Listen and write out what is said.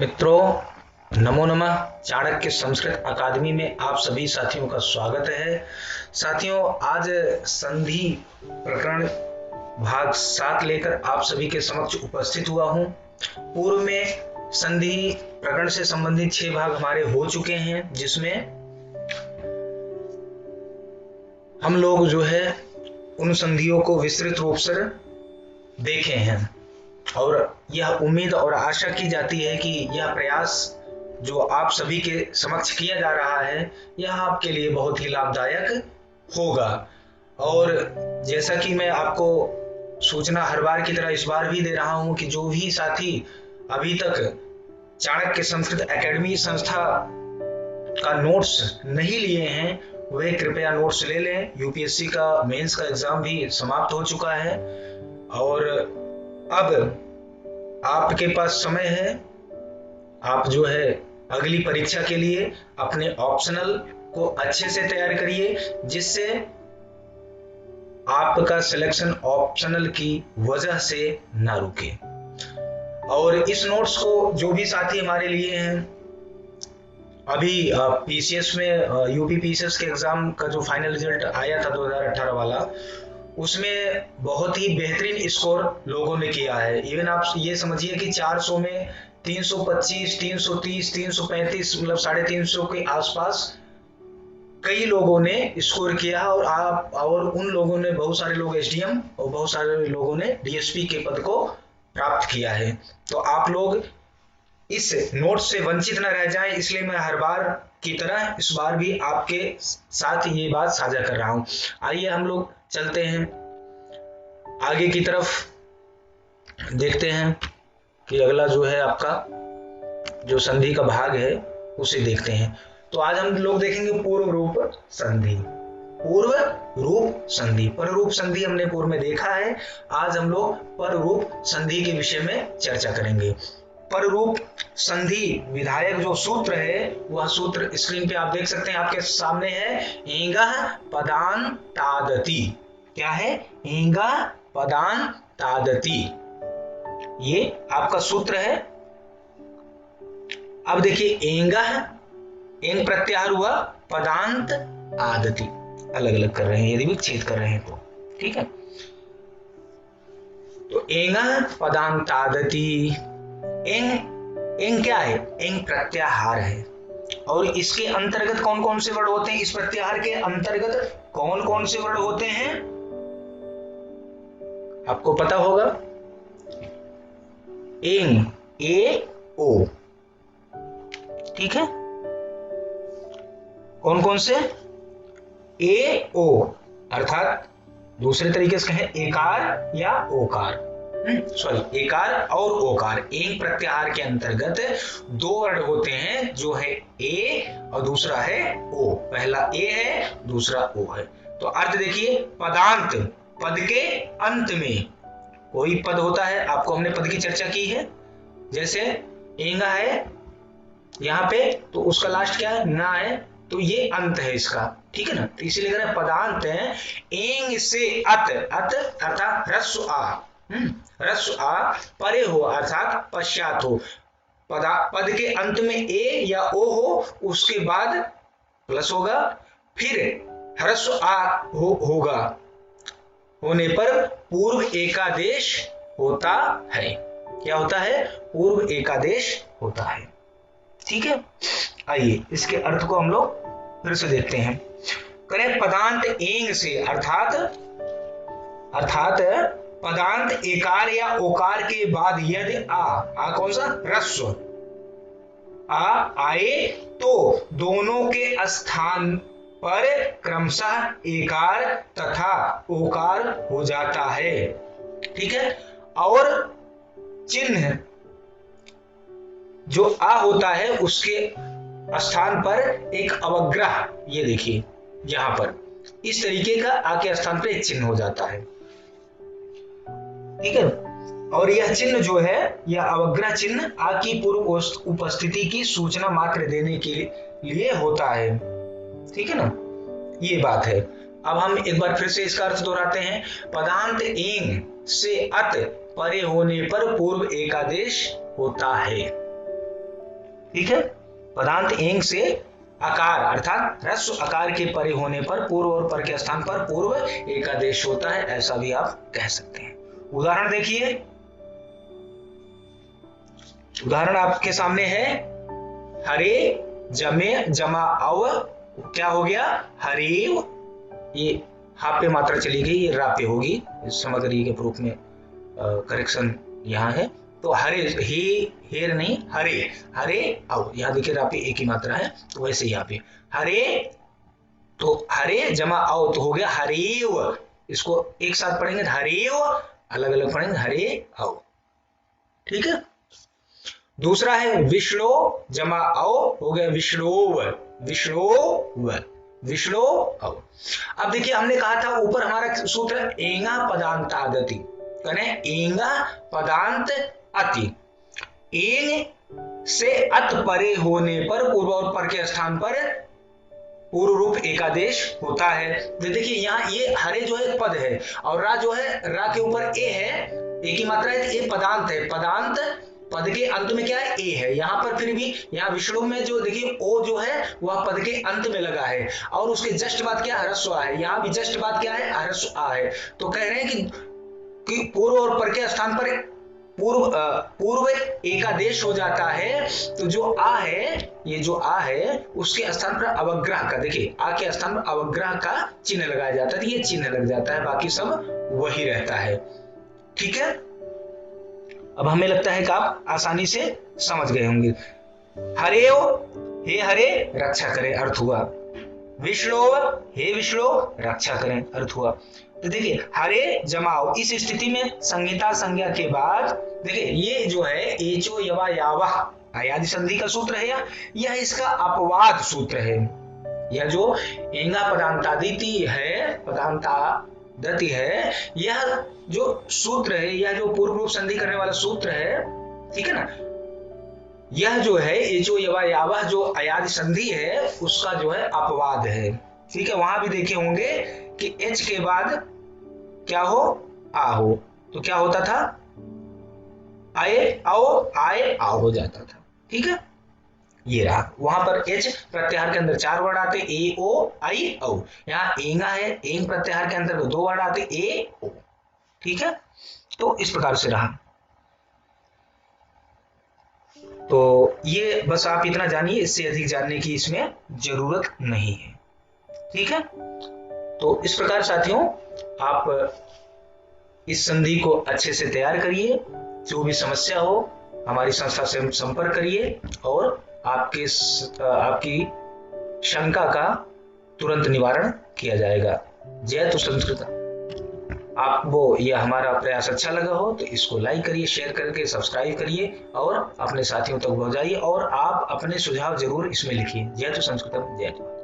मित्रों, नमो नमः। चाणक्य संस्कृत अकादमी में आप सभी साथियों का स्वागत है। साथियों, आज संधि प्रकरण भाग 7 लेकर आप सभी के समक्ष उपस्थित हुआ हूं। पूर्व में संधि प्रकरण से संबंधित 6 भाग हमारे हो चुके हैं, जिसमें हम लोग उन संधियों को विस्तृत रूप से देखे हैं और यह उम्मीद और आशा की जाती है कि यह प्रयास जो आप सभी के समक्ष किया जा रहा है, यह आपके लिए बहुत ही लाभदायक होगा। और जैसा कि मैं आपको सूचना हर बार की तरह इस बार भी दे रहा हूं कि जो भी साथी अभी तक चाणक्य संस्कृत एकेडमी संस्था का नोट्स नहीं लिए हैं, वे कृपया नोट्स ले लें। यूपीएससी का मेंस का एग्जाम भी समाप्त हो चुका है और अब आपके पास समय है। आप अगली परीक्षा के लिए अपने ऑप्शनल को अच्छे से तैयार करिए, जिससे आपका सिलेक्शन ऑप्शनल की वजह से ना रुके। और इस नोट्स को जो भी साथी हमारे लिए हैं, अभी पीसीएस में यूपी पीसीएस के एग्जाम का जो फाइनल रिजल्ट आया था 2018 वाला, उसमें बहुत ही बेहतरीन स्कोर लोगों ने किया है। इवन आप ये समझिए कि 400 में 325, 330, 335, मतलब 350 के आसपास कई लोगों ने स्कोर किया। और उन लोगों ने, बहुत सारे लोग एसडीएम और बहुत सारे लोगों ने डीएसपी के पद को प्राप्त किया है। तो आप लोग इस नोट से वंचित न रह जाएं, इसलिए मैं हर बार की तरह इस बार भी आपके साथ ये बात साझा कर रहा हूं। आइए हम लोग चलते हैं आगे की तरफ, देखते हैं कि अगला आपका जो संधि का भाग है उसे देखते हैं। तो आज हम लोग देखेंगे पूर्व रूप संधि। पूर्व रूप संधि, पर रूप संधि हमने पूर्व में देखा है। आज हम लोग पर रूप संधि के विषय में चर्चा करेंगे। पर रूप संधि विधायक जो सूत्र है, वह सूत्र स्क्रीन पे आप देख सकते हैं, आपके सामने है। एंगः पदान्तादति। क्या है? एंगः पदान्तादति, ये आपका सूत्र है। अब देखिए, एंगः, एंग प्रत्याहार हुआ, पदांत आदति, अलग अलग कर रहे हैं, यदि विच्छेद कर रहे हैं तो ठीक है। तो एंगः पदान्तादति, एंग क्या है? एंग प्रत्याहार है। और इसके अंतर्गत कौन कौन से वर्ड होते हैं? इस प्रत्याहार के अंतर्गत कौन कौन से वर्ड होते हैं आपको पता होगा। एंग, ए ओ, ठीक है। कौन कौन से? ए ओ, अर्थात दूसरे तरीके से कहें एकार या ओकार, सॉरी, एकार और ओकार। एंग प्रत्याहार के अंतर्गत दो वर्ड होते हैं, जो है ए और दूसरा है ओ। पहला ए है, दूसरा ओ है। तो अर्थ देखिए, पदांत, पद के अंत में कोई पद होता है, आपको हमने पद की चर्चा की है। जैसे एंगा है यहां पे, तो उसका लास्ट क्या है? ना है, तो ये अंत है इसका, ठीक है ना। तो इसीलिए कह रहे पदांत है। एंग से अत, अत अर्थात ह्रस्व आ, ह्रस्व आ परे हो, अर्थात पश्चात हो। पद के अंत में ए या ओ हो, उसके बाद प्लस होगा, फिर ह्रस्व आ होगा, होने पर पूर्व एकादेश होता है। क्या होता है? पूर्व एकादेश होता है, ठीक है। आइए इसके अर्थ को हम लोग फिर से देखते हैं। करें पदांत एंग से, अर्थात पदांत एकार या ओकार के बाद यदि आ कौन सा? ह्रस्व आ आए तो दोनों के स्थान पर क्रमशः एकार तथा ओकार हो जाता है, ठीक है। और चिन्ह जो आ होता है, उसके स्थान पर एक अवग्रह, ये देखिए यहां पर इस तरीके का आ के स्थान पर एक चिन्ह हो जाता है, ठीक है। और यह चिन्ह जो है, यह अवग्रह चिन्ह आ की पूर्व उपस्थिति की सूचना मात्र देने के लिए होता है, ठीक है ना। ये बात है। अब हम एक बार फिर से इसका अर्थ दोहराते हैं। पदांत एंग से अत परे होने पर पूर्व एकादेश होता है। ठीक है। पदांत एंग से आकार अर्थात ह्रस्व आकार के परे होने पर पूर्व और पर के स्थान पर पूर्व एकादेश होता है, ऐसा भी आप कह सकते हैं। उदाहरण देखिए, उदाहरण आपके सामने है, हरे जमे जमा अव, क्या हो गया हरेव, ये हा पे मात्रा चली गई, ये रा पे होगी, समग्री के रूप में करेक्शन यहाँ है। तो हरे हे हेर नहीं हरे, हरे अव, यहाँ देखिए रा पे एक ही मात्रा है, तो वैसे यहाँ पे हरे, तो हरे जमा अव तो हो गया हरेव, इसको एक साथ पढ़ेंगे हरेव, अलग अलग पढ़ेंगे हरे अव, ठीक है। दूसरा है विष्णो जमा अव, हो गया विष्णोव, विष्णोव, विष्णो अव। अब देखिए हमने कहा था ऊपर हमारा सूत्र एंगा पदांत आदति, कने एंगा पदांत अति, एंग से अत परे होने पर पूर्व और पर के स्थान पर पूर्व रूप एकादेश होता है। तो देखिए यहाँ ये हरे जो है पद है और रा जो है, रा के ऊपर ए है, एक ही मात्रा है, ये पदांत है, पदांत पद के अंत में क्या है ए है, यहाँ पर फिर भी यहाँ विष्णु में जो देखिए ओ जो है वह पद के अंत में लगा है और उसके जस्ट बाद क्या ह्रस्व आ है, यहाँ भी जस्ट बाद क्या है ह्रस्व आ है। तो कह रहे हैं कि पूर्व और पर के स्थान पर पूर्व एकादेश हो जाता है, तो जो आ है, ये जो आ है उसके स्थान पर अवग्रह का, देखिए आ के स्थान पर अवग्रह का चिन्ह लगाया जाता है, ये चिन्ह लग जाता है, बाकी सब वही रहता है, ठीक है। अब हमें लगता है कि आप आसानी से समझ गए होंगे। हरेव, हे हरे रक्षा करें, अर्थ हुआ। विष्णु, हे विष्णु रक्षा करें, अर्थ हुआ। तो देखिए हरे जमाओ, इस स्थिति में संहिता संज्ञा के बाद देखिए ये जो है एचो यवा यावा आदि संधि का सूत्र है, यह इसका अपवाद सूत्र है। यह जो एंगा पदांतादिति है, पदांतादति है, यह जो सूत्र है, यह जो पूर्व रूप संधि करने वाला सूत्र है, ठीक है ना, यह जो है एचो यवा यावा जो अयादि संधि है उसका जो है अपवाद है, ठीक है। वहां भी देखे होंगे कि एच के बाद क्या हो आ हो, तो क्या होता था आए आओ, आए आओ हो जाता था, ठीक है। ये रहा, वहां पर एच प्रत्याहार के अंदर 4 वर्ड आते ए ओ आई औ, यहाँ एंगा है, एंग प्रत्याहार के अंदर 2 वर्ड आते ए ओ, ठीक है। तो इस प्रकार से रहा। तो ये बस आप इतना जानिए, इससे अधिक जानने की इसमें जरूरत नहीं है, ठीक है। तो इस प्रकार साथियों आप इस संधि को अच्छे से तैयार करिए, जो भी समस्या हो हमारी संस्था से संपर्क करिए और आपकी शंका का तुरंत निवारण किया जाएगा। जय तो संस्कृत। आपको यह हमारा प्रयास अच्छा लगा हो तो इसको लाइक करिए, शेयर करके सब्सक्राइब करिए और अपने साथियों तक पहुंचाइए और आप अपने सुझाव जरूर इसमें लिखिए। जय तो संस्कृत, जय तो।